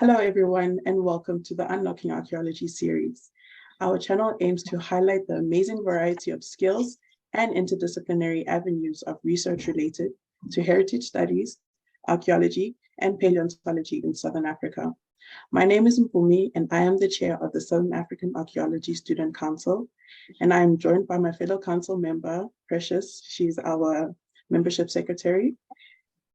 Hello, everyone, and welcome to the Unlocking Archaeology series. Our channel aims to highlight the amazing variety of skills and interdisciplinary avenues of research related to heritage studies, archaeology, and paleontology in Southern Africa. My name is Mpumi, and I am the chair of the Southern African Archaeology Student Council, and I am joined by my fellow council member, Precious. She's our membership secretary.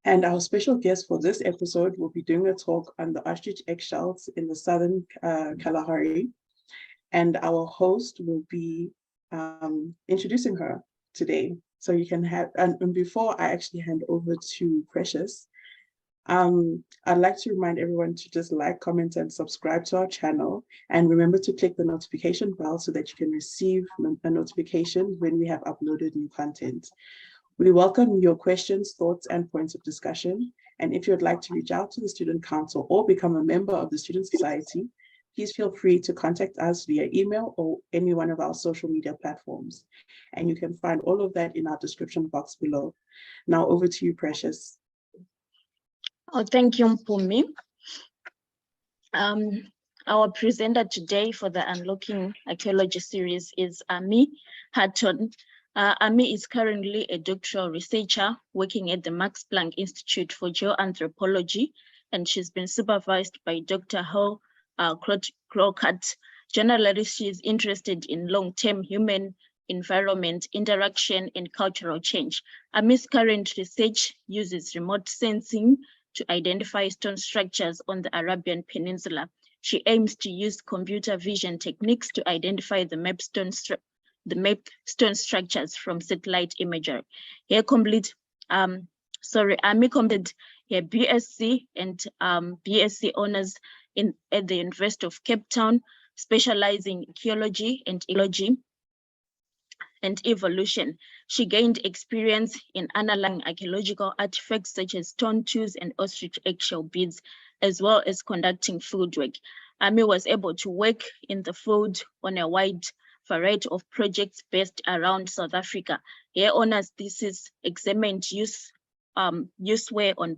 And our special guest for this episode will be doing a talk on the ostrich eggshells in the Southern Kalahari. And our host will be introducing her today. So you can have, and before I actually hand over to Precious, I'd like to remind everyone to just like, comment, and subscribe to our channel. And remember to click the notification bell so that you can receive a notification when we have uploaded new content. We welcome your questions, thoughts, and points of discussion. And if you'd like to reach out to the Student Council or become a member of the Student Society, please feel free to contact us via email or any one of our social media platforms. And you can find all of that in our description box below. Now over to you, Precious. Oh, thank you, Mpumi. Our presenter today for the Unlocking Archaeology series is Ami Hatton. Ami is currently a doctoral researcher working at the Max Planck Institute for Geoanthropology, and she's been supervised by Dr. Hal Crockett. Generally, she is interested in long-term human environment interaction and cultural change. Ami's current research uses remote sensing to identify stone structures on the Arabian Peninsula. She aims to use computer vision techniques to identify the map stone structures from satellite imagery. Ami completed her BSc and BSc Hons at the University of Cape Town, specializing in ecology and ecology and evolution. She gained experience in analyzing archaeological artifacts such as stone tools and ostrich eggshell beads, as well as conducting fieldwork. Ami was able to work in the field on a wide variety of projects based around South Africa. Her honors thesis examined use wear on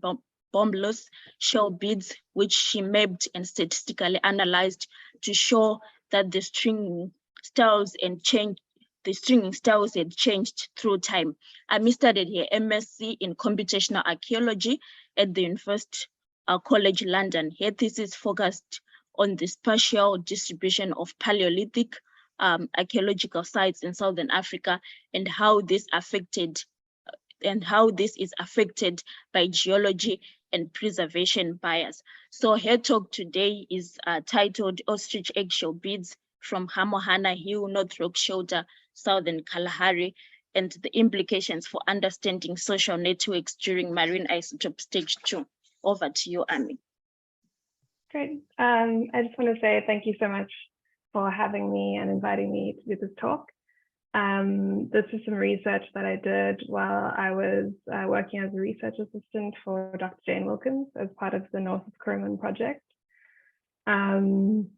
Blombos shell beads, which she mapped and statistically analyzed to show that the stringing styles had changed through time. Ami studied her MSc in Computational Archaeology at the University College London. Her thesis focused on the spatial distribution of Palaeolithic archaeological sites in Southern Africa and how this is affected by geology and preservation bias. So her talk today is titled Ostrich Eggshell Beads from Ga-Mohana Hill North Rock Shelter, Southern Kalahari, and the implications for understanding social networks during marine isotope stage 2. Over to you, Ami. Great. I just want to say thank you so much for having me and inviting me to do this talk. This is some research that I did while I was working as a research assistant for Dr. Jane Wilkins as part of the North of Kuruman project. I'm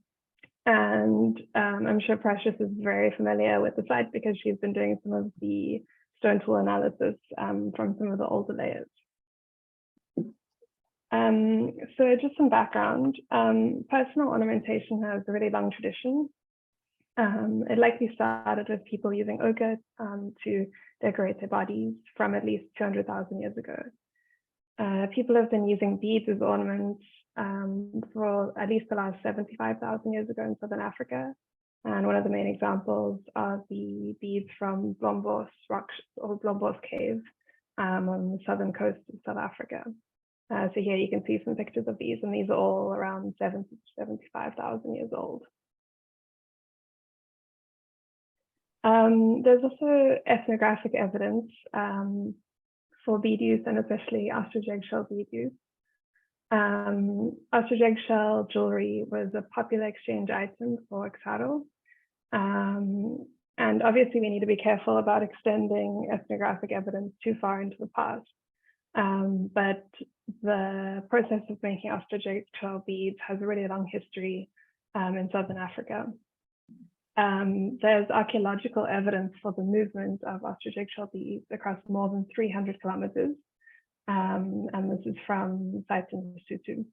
sure Precious is very familiar with the site because she's been doing some of the stone tool analysis from some of the older layers. So just some background. Personal ornamentation has a really long tradition. It likely started with people using ochre to decorate their bodies from at least 200,000 years ago. People have been using beads as ornaments for at least the last 75,000 years ago in Southern Africa. And one of the main examples are the beads from Blombos rocks or Blombos cave on the southern coast of South Africa. So here you can see some pictures of these, and these are all around 70 to 75,000 years old. There's also ethnographic evidence for bead use, and especially ostrich eggshell bead use. Ostrich eggshell jewelry was a popular exchange item for Exaro. And obviously we need to be careful about extending ethnographic evidence too far into the past. But the process of making ostrich eggshell beads has a really long history in Southern Africa. There's archaeological evidence for the movement of ostrich eggshell beads across more than 300 kilometers. And this is from sites in Lesotho.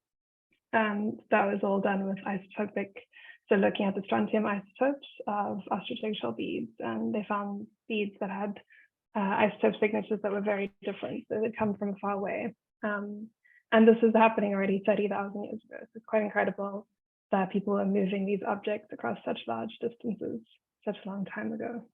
And that was all done with isotopic, so looking at the strontium isotopes of ostrich eggshell beads, and they found beads that had isotope signatures that were very different, so they'd come from far away. And this was happening already 30,000 years ago. So it's quite incredible that people are moving these objects across such large distances, such a long time ago.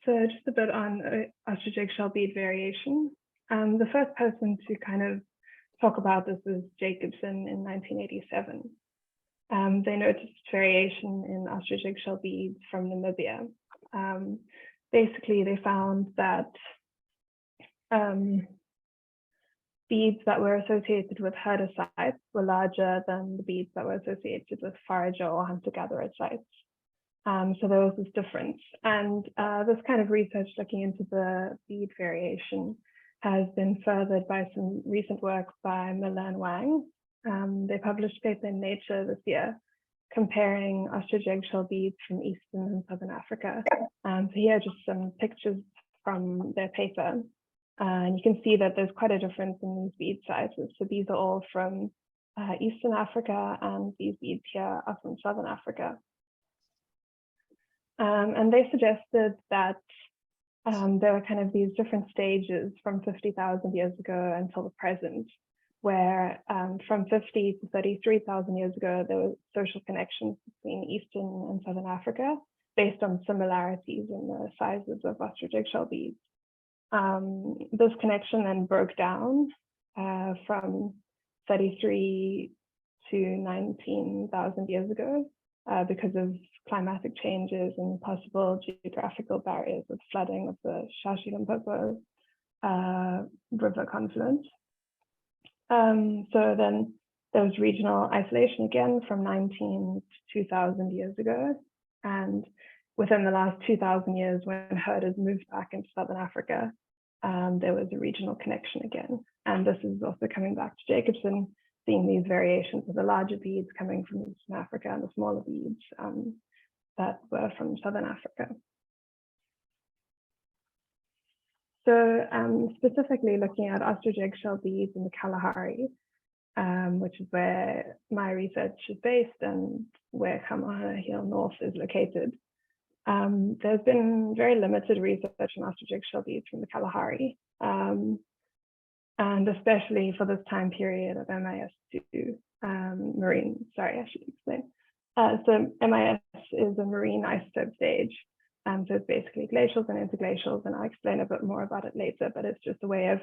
So just a bit on ostrich eggshell bead variation. The first person to kind of talk about this was Jacobson in 1987. They noticed variation in ostrich eggshell beads from Namibia. Basically, they found that beads that were associated with herder sites were larger than the beads that were associated with forager or hunter-gatherer sites. So there was this difference. And this kind of research looking into the bead variation has been furthered by some recent work by Miller and Wang. They published a paper in Nature this year comparing ostrich eggshell beads from Eastern and Southern Africa. So here are just some pictures from their paper. And you can see that there's quite a difference in these bead sizes. So these are all from Eastern Africa, and these beads here are from Southern Africa. And they suggested that there were kind of these different stages from 50,000 years ago until the present, where from 50 to 33,000 years ago, there were social connections between Eastern and Southern Africa based on similarities in the sizes of ostrich eggshell beads. This connection then broke down from 33 to 19,000 years ago because of climatic changes and possible geographical barriers with flooding of the Shashi-Limpopo river confluent. So then there was regional isolation again from 19 to 2,000 years ago. And within the last 2,000 years, when herders moved back into Southern Africa, there was a regional connection again. And this is also coming back to Jacobson, seeing these variations of the larger beads coming from Eastern Africa and the smaller beads that were from Southern Africa. So specifically looking at ostrich eggshell beads in the Kalahari, which is where my research is based and where Ga-Mohana Hill North is located. There's been very limited research on ostrich eggshell beads from the Kalahari, and especially for this time period of MIS2 marine, sorry, I should explain. So MIS is a marine isotope stage. So it's basically glacials and interglacials, and I'll explain a bit more about it later, but it's just a way of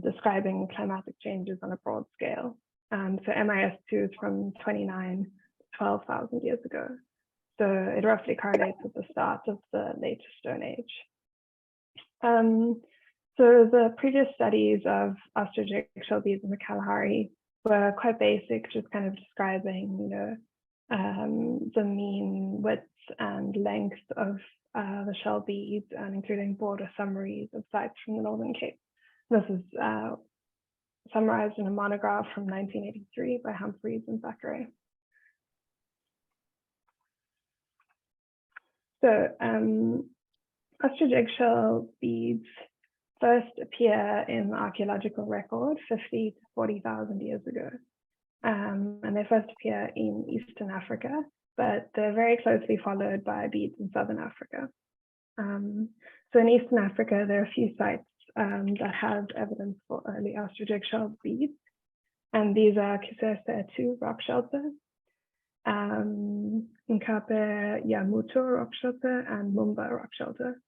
describing climatic changes on a broad scale. So MIS2 is from 29 to 12,000 years ago. So it roughly correlates with the start of the later Stone Age. So the previous studies of ostrich eggshell beads in the Kalahari were quite basic, just kind of describing, you know, the mean width and length of the shell beads, and including broader summaries of sites from the Northern Cape. This is summarized in a monograph from 1983 by Humphreys and Thackeray. So ostrich eggshell beads first appear in the archaeological record 50 to 40,000 years ago. And they first appear in Eastern Africa, but they're very closely followed by beads in Southern Africa. So in Eastern Africa, there are a few sites that have evidence for early ostrich eggshell beads. And these are Kisese 2 rock shelter, Nkape Yamuto rock shelter, and Mumba rock shelter.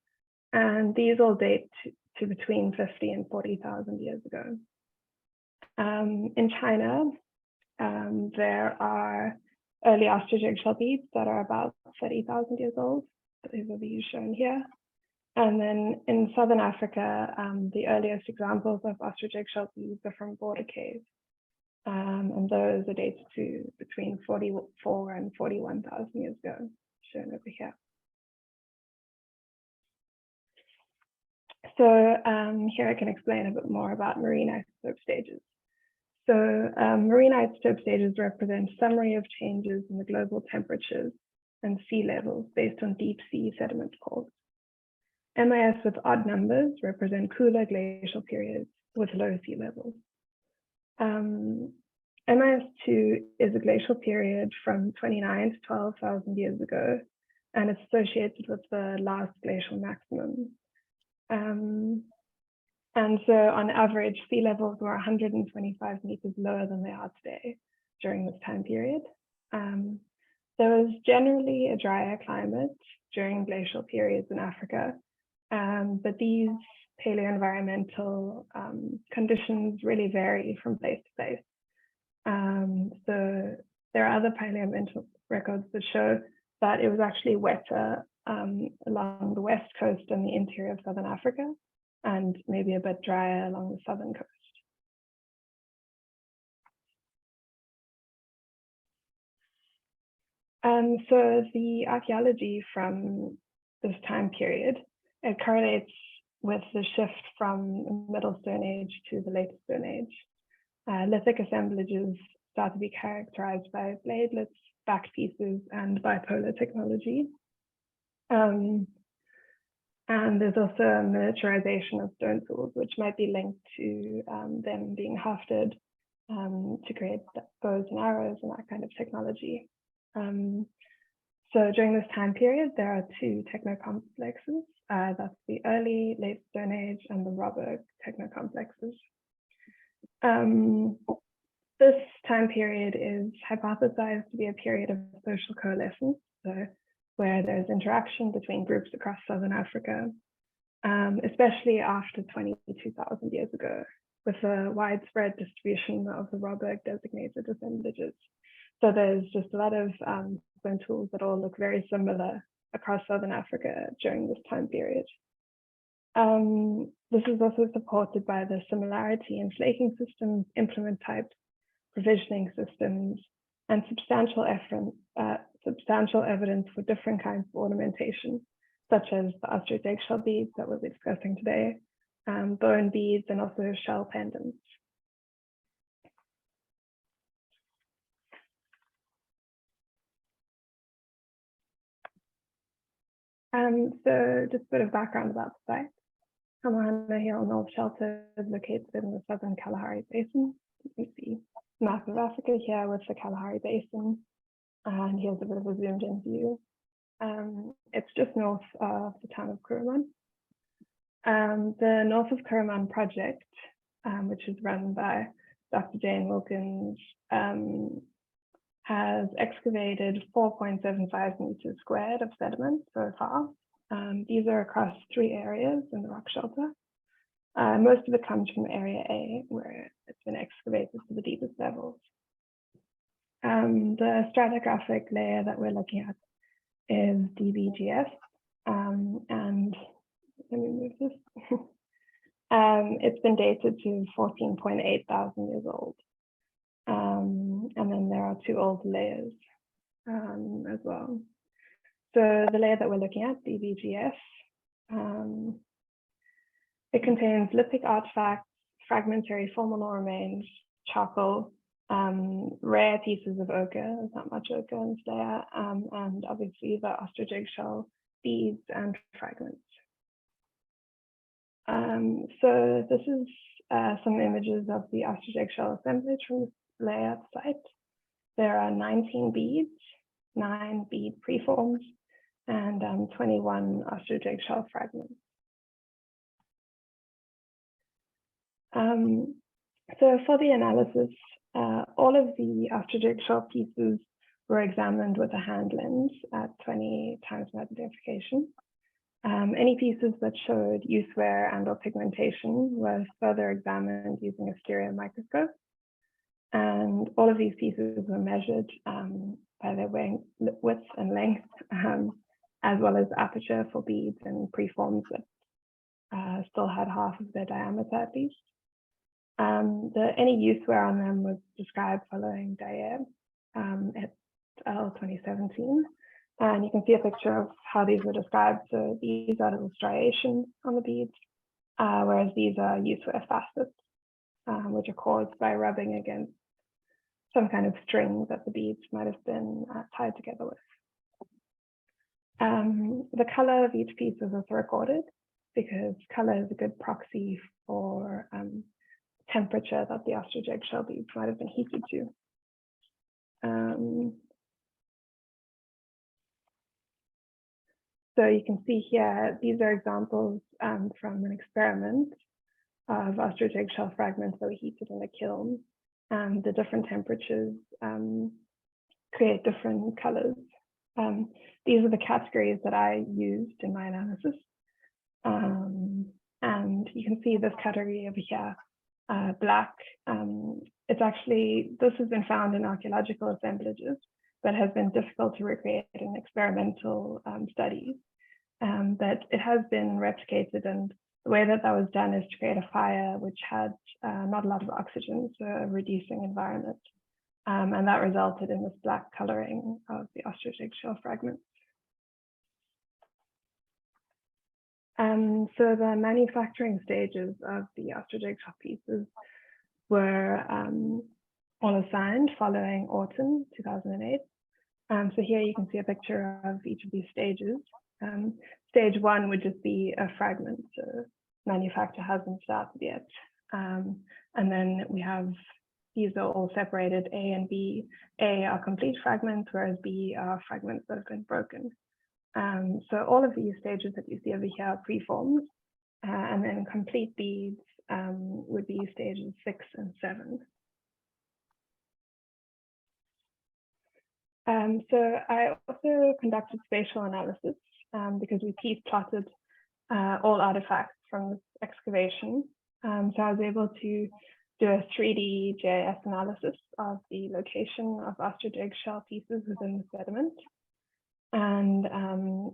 And these all date to between 50 and 40,000 years ago. In China, there are early ostrich eggshell beads that are about 30,000 years old. These are these shown here. And then in Southern Africa, the earliest examples of ostrich eggshell beads are from border caves. And those are dated to between 44 and 41,000 years ago, shown over here. So here I can explain a bit more about marine isotope stages. So marine isotope stages represent a summary of changes in the global temperatures and sea levels based on deep sea sediment cores. MIS with odd numbers represent cooler glacial periods, with low sea levels. MIS2 is a glacial period from 29 to 12,000 years ago, and it's associated with the last glacial maximum. And so on average, sea levels were 125 meters lower than they are today during this time period. There was generally a drier climate during glacial periods in Africa, but these paleoenvironmental conditions really vary from place to place. So there are other paleoenvironmental records that show that it was actually wetter along the west coast and the interior of southern Africa, and maybe a bit drier along the southern coast. So the archaeology from this time period, it correlates with the shift from the Middle Stone Age to the Late Stone Age. Lithic assemblages start to be characterized by bladelets, back pieces, and bipolar technology. And there's also a miniaturization of stone tools, which might be linked to them being hafted to create bows and arrows and that kind of technology. So during this time period, there are two technocomplexes. That's the early Late Stone Age and the Robberg technocomplexes. This time period is hypothesized to be a period of social coalescence, so where there's interaction between groups across southern Africa, especially after 22,000 years ago, with a widespread distribution of the Robberg designated assemblages. So there's just a lot of stone tools that all look very similar across southern Africa during this time period. This is also supported by the similarity in flaking systems, implement types, provisioning systems, and substantial evidence for different kinds of ornamentation, such as the ostrich eggshell beads that we'll be discussing today, bone beads, and also shell pendants. So just a bit of background about the site. Ga-Mohana Hill North Shelter is located in the southern Kalahari Basin. You see a map of Africa here with the Kalahari Basin, and here's a bit of a zoomed in view. It's just north of the town of Kuruman. The North of Kuruman project, which is run by Dr. Jane Wilkins, has excavated 4.75 meters squared of sediment so far. These are across 3 areas in the rock shelter. Most of it comes from area A, where it's been excavated to the deepest levels. The stratigraphic layer that we're looking at is DBGS, and let me move this. It's been dated to 14.8 thousand years old. And then there are 2 old layers as well. So the layer that we're looking at, DBGS, it contains lithic artifacts, fragmentary formal remains, charcoal, rare pieces of ochre, there's not much ochre in this layer, and obviously the ostrich eggshell beads and fragments. So this is some images of the ostrich eggshell assemblage from this layer at the site. There are 19 beads, 9 bead preforms, and 21 ostrich eggshell fragments. So for the analysis, all of the ostrich eggshell pieces were examined with a hand lens at 20 times magnification. Any pieces that showed use wear and or pigmentation were further examined using a stereo microscope. And all of these pieces were measured by their width and length, as well as aperture for beads and preforms that still had half of their diameter at least. Any use wear on them was described following Dyer at 2017. And you can see a picture of how these were described. So these are little striations on the beads, whereas these are use wear facets, which are caused by rubbing against some kind of string that the beads might have been tied together with. The color of each piece is also recorded because color is a good proxy for temperature that the ostrich eggshell beads might have been heated to. So you can see here, these are examples from an experiment of ostrich eggshell fragments that were heated in a kiln, and the different temperatures create different colors. These are the categories that I used in my analysis. And you can see this category over here, black. It's actually, this has been found in archaeological assemblages, but has been difficult to recreate in experimental studies. But it has been replicated, and the way that that was done is to create a fire which had not a lot of oxygen, so a reducing environment. And that resulted in this black coloring of the ostrich eggshell fragments. So the manufacturing stages of the ostrich eggshell pieces were all assigned following autumn 2008. So here you can see a picture of each of these stages. Stage one would just be a fragment, so manufacture hasn't started yet. And then we have, these are all separated, A and B. A are complete fragments, whereas B are fragments that have been broken. So all of these stages that you see over here are preforms, and then complete beads would be stages 6 and 7. So I also conducted spatial analysis because we piece plotted all artifacts from this excavation. So I was able to do a 3D GIS analysis of the location of ostrich eggshell pieces within the sediment, and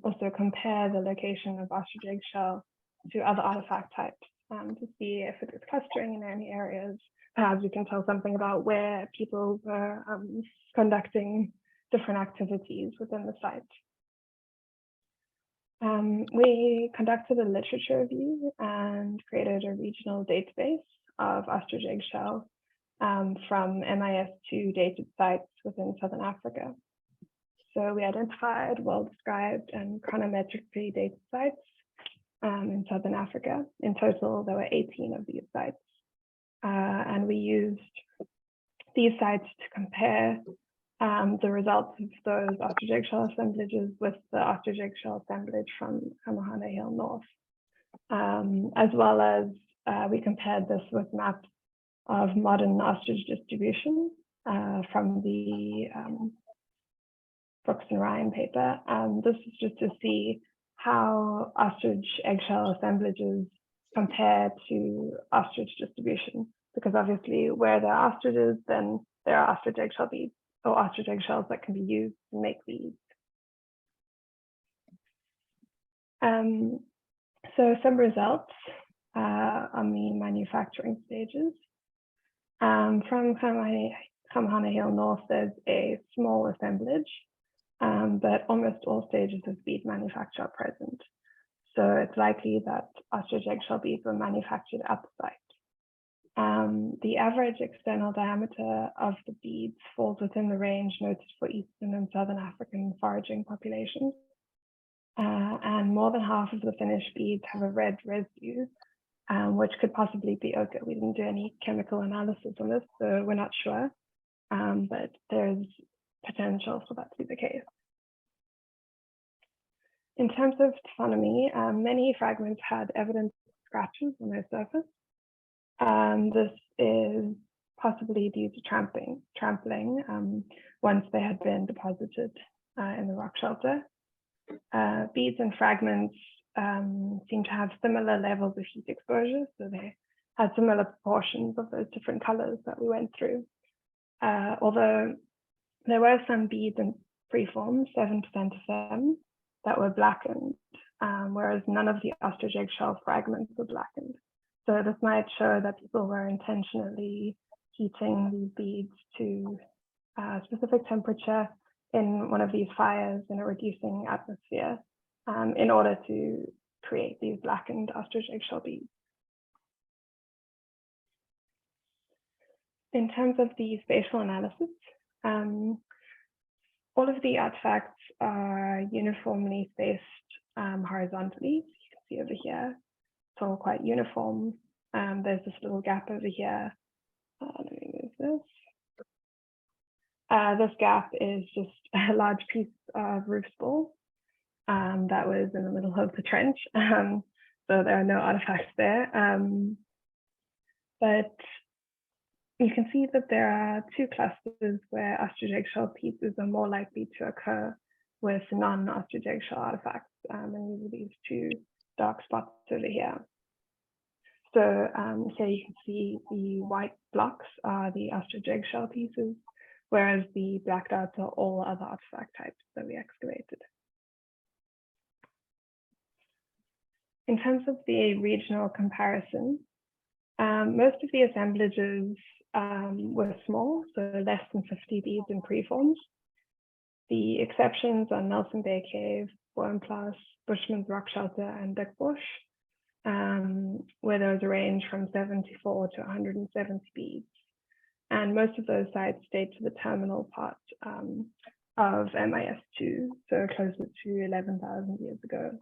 also compare the location of ostrich eggshell to other artifact types to see if it was clustering in any areas. Perhaps we can tell something about where people were conducting different activities within the site. We conducted a literature review and created a regional database of ostrich eggshell from MIS2 dated sites within Southern Africa. So we identified well-described and chronometrically dated sites in Southern Africa. In total, there were 18 of these sites. And we used these sites to compare the results of those ostrich eggshell assemblages with the ostrich eggshell assemblage from Ga-Mohana Hill North, as well as we compared this with maps of modern ostrich distribution from the Brooks and Ryan paper. This is just to see how ostrich eggshell assemblages compare to ostrich distribution, because obviously where there are ostriches, then there are ostrich eggshell beads or ostrich eggshells that can be used to make beads. So some results on the manufacturing stages. From Ga-Mohana Hill North, there's a small assemblage, but almost all stages of bead manufacture are present. So it's likely that ostrich eggshell beads were manufactured at the site. The average external diameter of the beads falls within the range noted for Eastern and Southern African foraging populations. And more than half of the finished beads have a red residue, which could possibly be ochre. We didn't do any chemical analysis on this, so we're not sure, but there's potential for that to be the case. In terms of taphonomy, many fragments had evident scratches on their surface. This is possibly due to trampling once they had been deposited in the rock shelter. Beads and fragments seem to have similar levels of heat exposure, so they had similar proportions of those different colors that we went through. Although there were some beads and preforms, 7% of them, that were blackened, whereas none of the ostrich eggshell fragments were blackened. So this might show that people were intentionally heating these beads to a specific temperature in one of these fires in a reducing atmosphere in order to create these blackened ostrich eggshell beads. In terms of the spatial analysis, all of the artifacts are uniformly spaced horizontally. You can see over here, it's all quite uniform. There's this little gap over here. Let me move this. This gap is just a large piece of roof spoil that was in the middle of the trench. So there are no artifacts there. But you can see that there are two clusters where ostrich eggshell pieces are more likely to occur with non-ostrich eggshell artifacts. And these are these two dark spots over here. So here you can see the white blocks are the ostrich eggshell pieces, whereas the black dots are all other artifact types that we excavated. In terms of the regional comparison, most of the assemblages were small, so less than 50 beads in preforms. The exceptions are Nelson Bay Cave, Wormplas, Bushman's Rock Shelter, and Dickbush, where there was a range from 74 to 170 beads. And most of those sites date to the terminal part of MIS2, so closer to 11,000 years ago.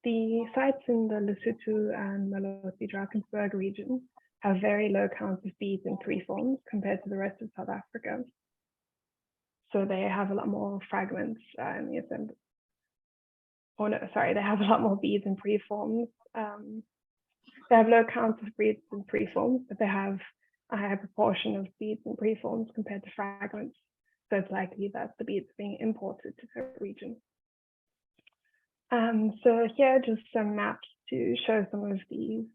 The sites in the Lesotho and Maloti-Drakensberg region have very low counts of beads in preforms compared to the rest of South Africa. So they have a lot more fragments in the assembly. Oh no, sorry, they have a lot more beads in preforms. They have low counts of beads in preforms, but they have a higher proportion of beads in preforms compared to fragments. So it's likely that the beads are being imported to the region. So here are just some maps to show some of these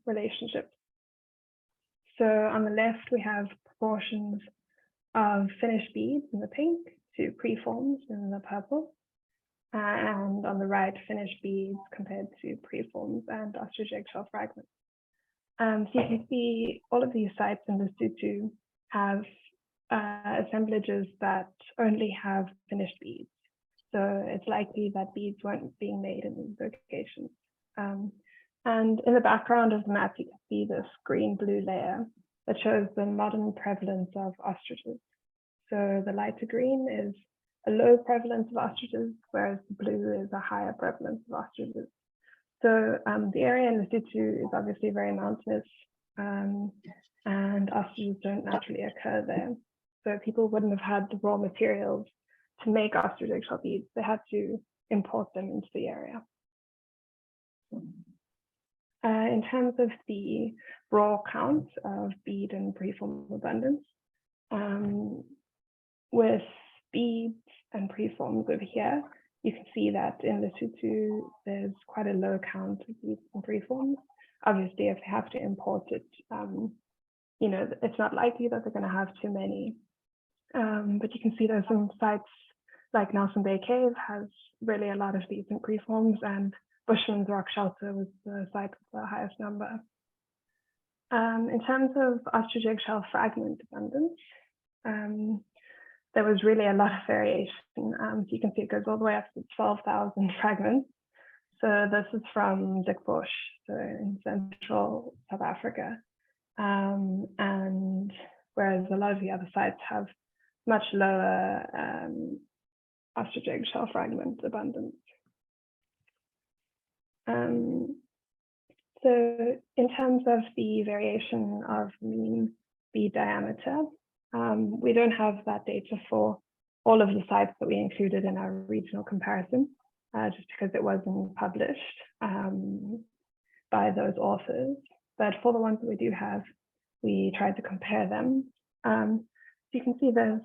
relationships. So on the left, we have proportions of finished beads in the pink to preforms in the purple. And on the right, finished beads compared to preforms and ostrich eggshell fragments. So you can see all of these sites in Lesotho have assemblages that only have finished beads. So it's likely that beads weren't being made in these locations. And in the background of the map, you can see this green-blue layer that shows the modern prevalence of ostriches. So the lighter green is a low prevalence of ostriches, whereas the blue is a higher prevalence of ostriches. So the area in Lesotho is obviously very mountainous, and ostriches don't naturally occur there. So people wouldn't have had the raw materials to make ostrich eggshell beads. They had to import them into the area. In terms of the raw count of bead and preform abundance, with beads and preforms over here, you can see that in Lesotho, there's quite a low count of beads and preforms. Obviously, if they have to import it, you know, it's not likely that they're going to have too many. But you can see there's some sites like Nelson Bay Cave has really a lot of beads and preforms, and Bushman's Rock Shelter was the site with the highest number. In terms of ostrich eggshell fragment abundance, there was really a lot of variation. So you can see it goes all the way up to 12,000 fragments. So this is from Dickbush, so in central South Africa. And whereas a lot of the other sites have much lower ostrich eggshell fragment abundance. So in terms of the variation of mean bead diameter, we don't have that data for all of the sites that we included in our regional comparison, just because it wasn't published by those authors. But for the ones that we do have, we tried to compare them. So you can see there's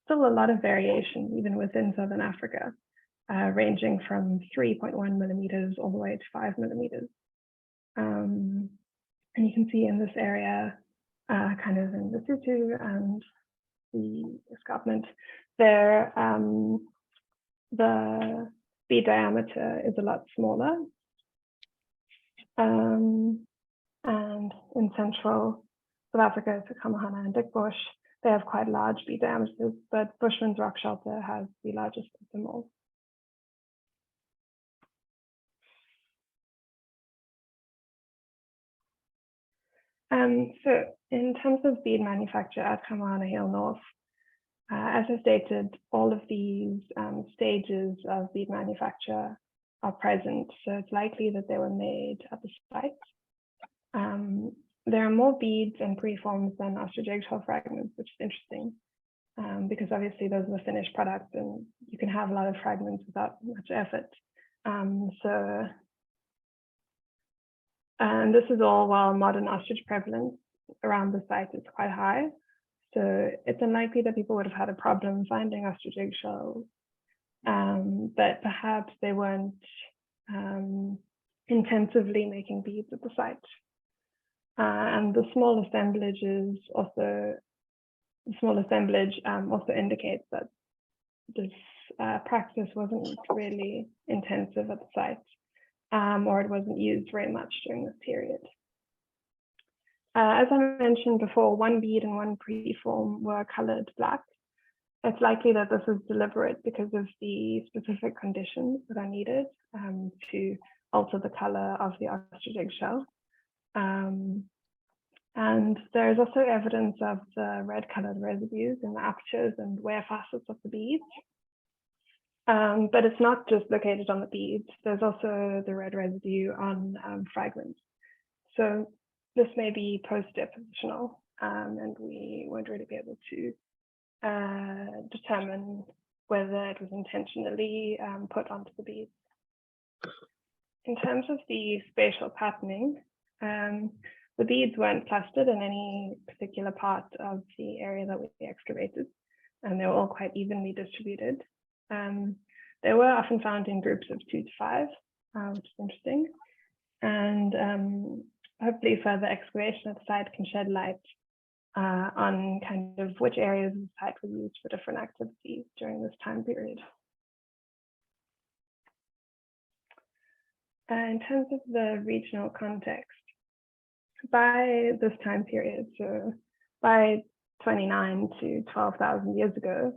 still a lot of variation, even within Southern Africa, ranging from 3.1 millimeters all the way to 5 millimeters. And you can see in this area, kind of in Lesotho and the escarpment, there, the bead diameter is a lot smaller. And in central South Africa, so Ga-Mohana and Dickbush, they have quite large bead diameters, but Bushman's Rock Shelter has the largest of them all. So in terms of bead manufacture at Ga-Mohana Hill North, as I stated, all of these stages of bead manufacture are present. So it's likely that they were made at the site. There are more beads and preforms than ostrich eggshell fragments, which is interesting, because obviously those are the finished product and you can have a lot of fragments without much effort. And this is all while modern ostrich prevalence around the site is quite high. So it's unlikely that people would have had a problem finding ostrich eggshells, but perhaps they weren't intensively making beads at the site. And the small assemblage also indicates that this practice wasn't really intensive at the site, or it wasn't used very much during this period. As I mentioned before, one bead and one preform were colored black. It's likely that this is deliberate because of the specific conditions that are needed to alter the color of the ostrich eggshell. And there is also evidence of the red colored residues in the apertures and wear facets of the beads. But it's not just located on the beads. There's also the red residue on fragments. So this may be post-depositional, and we won't really be able to determine whether it was intentionally put onto the beads. In terms of the spatial patterning, the beads weren't clustered in any particular part of the area that we excavated, and they were all quite evenly distributed. They were often found in groups of 2 to 5, which is interesting. And hopefully further excavation at the site can shed light on kind of which areas of the site were used for different activities during this time period. In terms of the regional context, by this time period, so by 29 to 12,000 years ago,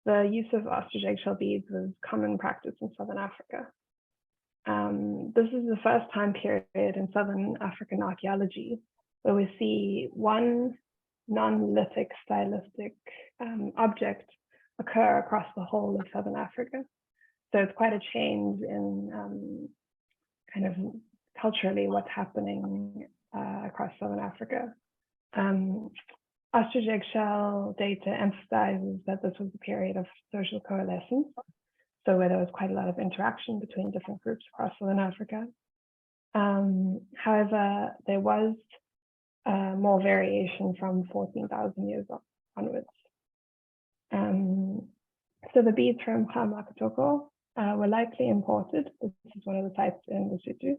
the use of ostrich eggshell beads was common practice in Southern Africa. This is the first time period in Southern African archaeology where we see one non-lithic stylistic object occur across the whole of Southern Africa. So it's quite a change in kind of culturally what's happening across Southern Africa. Ostrich eggshell data emphasizes that this was a period of social coalescence, so where there was quite a lot of interaction between different groups across Southern Africa. However, there was more variation from 14,000 years onwards. So the beads from Ga-Mohana were likely imported. This is one of the sites in Lesotho,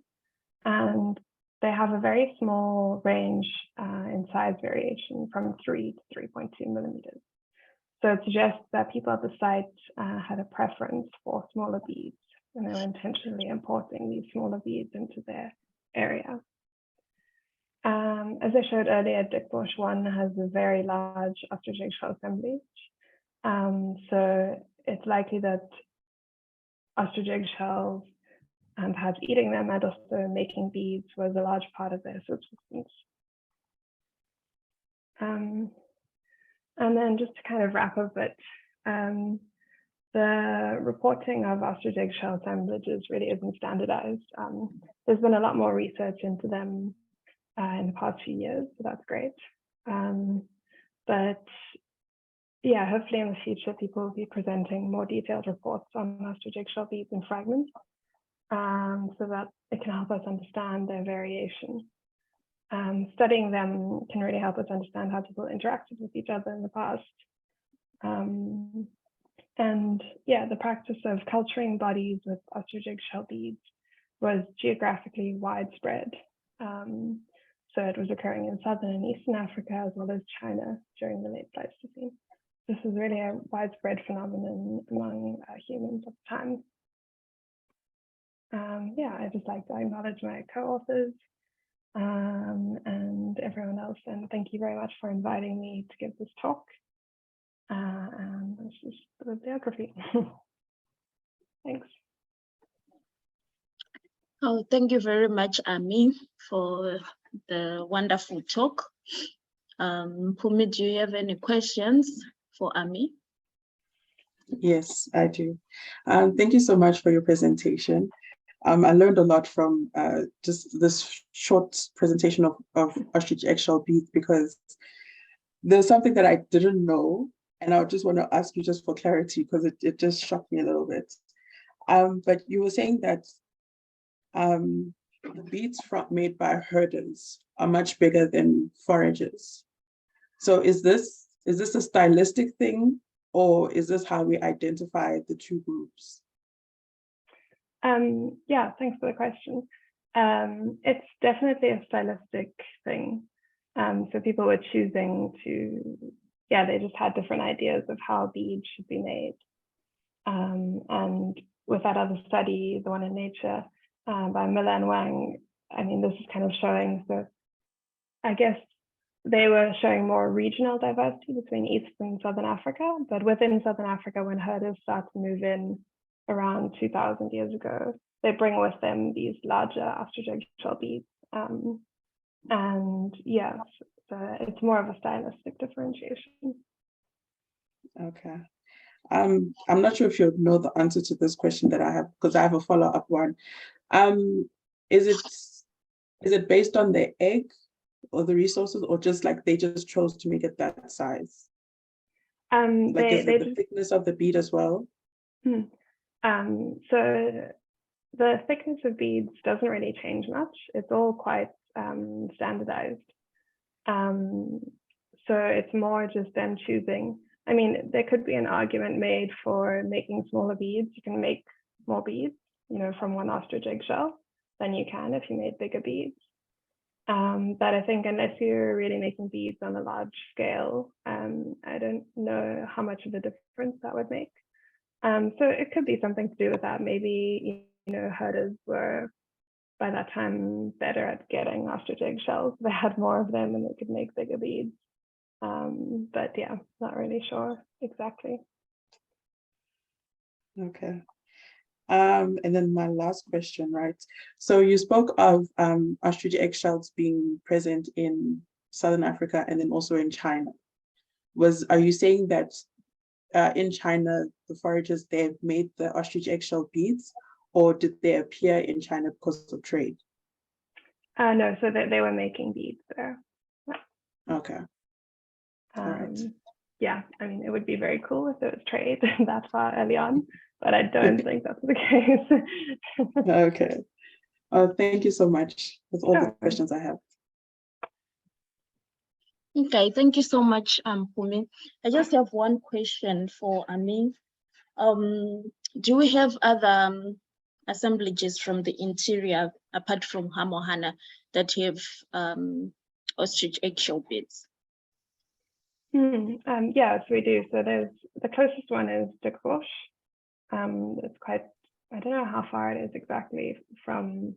and they have a very small range in size variation from 3 to 3.2 millimeters. So it suggests that people at the site had a preference for smaller beads, and they were intentionally importing these smaller beads into their area. As I showed earlier, Dickbush 1 has a very large ostrich eggshell assemblage. So it's likely that ostrich eggshells and perhaps eating them and also making beads was a large part of their subsistence. And then just to kind of wrap up it, the reporting of ostrich eggshell assemblages really isn't standardized. There's been a lot more research into them in the past few years, so that's great. But yeah, hopefully in the future, people will be presenting more detailed reports on ostrich eggshell beads and fragments, so that it can help us understand their variation. Studying them can really help us understand how people interacted with each other in the past. And yeah, the practice of culturing bodies with ostrich eggshell beads was geographically widespread. So it was occurring in Southern and Eastern Africa, as well as China during the late Pleistocene. This is really a widespread phenomenon among humans at the time. Yeah, I'd just like to acknowledge my co-authors and everyone else, and thank you very much for inviting me to give this talk. And this is the bibliography. Thanks. Oh, thank you very much, Ami, for the wonderful talk. Pumi, do you have any questions for Ami? Yes, I do. Thank you so much for your presentation. I learned a lot from just this short presentation of ostrich eggshell beads, because there's something that I didn't know, and I just want to ask you just for clarity, because it just shocked me a little bit. But you were saying that the beads made by herders are much bigger than foragers. So is this a stylistic thing, or is this how we identify the two groups? Yeah, thanks for the question. It's definitely a stylistic thing. So people were choosing to, they just had different ideas of how beads should be made. And with that other study, the one in Nature by Miller and Wang, I mean, this is kind of showing, so I guess they were showing more regional diversity between East and Southern Africa, but within Southern Africa, when herders start to move in around 2000 years ago, they bring with them these larger ostrich eggshell beads. And yeah, so it's more of a stylistic differentiation. Okay. I'm not sure if you know the answer to this question that I have, because I have a follow-up one. Is it based on the egg or the resources, or just like they just chose to make it that size? Like, is it the thickness of the bead as well? So the thickness of beads doesn't really change much. It's all quite standardized. So it's more just them choosing. I mean, there could be an argument made for making smaller beads. You can make more beads, from one ostrich eggshell than you can if you made bigger beads. But I think unless you're really making beads on a large scale, I don't know how much of a difference that would make. So it could be something to do with that. Maybe, herders were by that time better at getting ostrich eggshells. They had more of them and they could make bigger beads. But yeah, not really sure exactly. Okay. And then my last question, right? So you spoke of ostrich eggshells being present in Southern Africa and then also in China. Are you saying that in China, the foragers, they've made the ostrich eggshell beads, or did they appear in China because of trade? No, so they were making beads there. Okay. All right. Yeah, I mean, it would be very cool if it was trade that far early on, but I don't think that's the case. Okay. Thank you so much. That's all the questions I have. Okay, thank you so much, Pumi. I just have one question for Ami. Do we have other assemblages from the interior apart from Ga-Mohana that have ostrich eggshell beads? Yes, we do. So the closest one is Dekrosh. It's quite, I don't know how far it is exactly from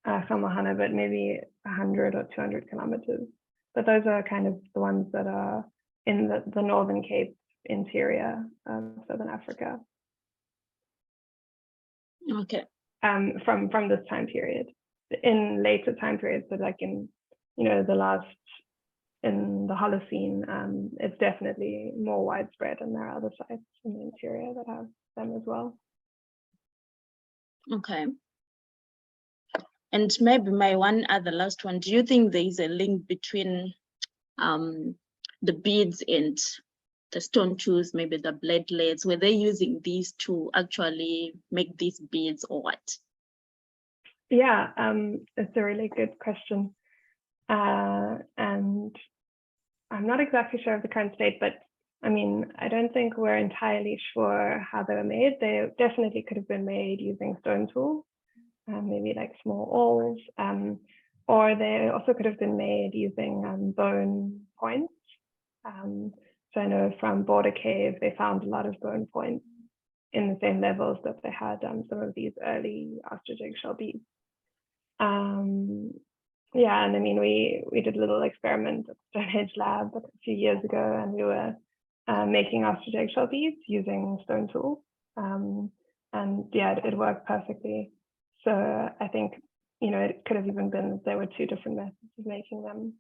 Ga-Mohana, but maybe 100 or 200 kilometers. But those are kind of the ones that are in the Northern Cape interior of Southern Africa. Okay. From this time period. In later time periods, so like in, in the Holocene, it's definitely more widespread, and there are other sites in the interior that have them as well. Okay. And maybe my one other last one, do you think there is a link between the beads and the stone tools, maybe the bladelets? Were they using these to actually make these beads, or what? Yeah, it's a really good question. And I'm not exactly sure of the current state, but I mean, I don't think we're entirely sure how they were made. They definitely could have been made using stone tools, maybe like small awls, or they also could have been made using bone points. So I know from Border Cave, they found a lot of bone points in the same levels that they had some of these early ostrich eggshell beads. Yeah, and I mean, we did a little experiment at Stonehenge Lab a few years ago, and we were making ostrich eggshell beads using stone tools. And yeah, it worked perfectly. So I think, it could have even been that there were two different methods of making them.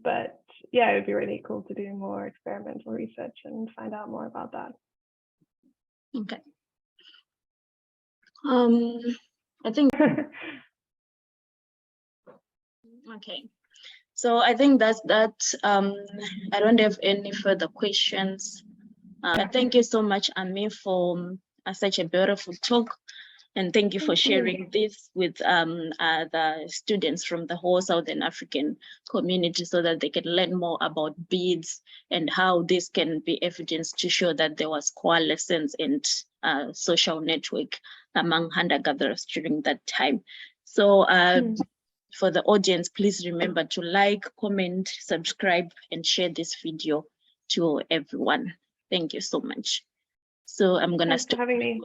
But yeah, it would be really cool to do more experimental research and find out more about that. Okay. I think, okay. So I think that's that. I don't have any further questions. Thank you so much, Ami, for such a beautiful talk. And thank you for sharing this with the students from the whole Southern African community so that they can learn more about beads and how this can be evidence to show that there was coalescence and social network among hunter-gatherers during that time. So for the audience, please remember to like, comment, subscribe, and share this video to everyone. Thank you so much. So I'm gonna stop. Thanks for having me.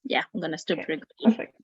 Yeah, I'm gonna stop recording. Perfect.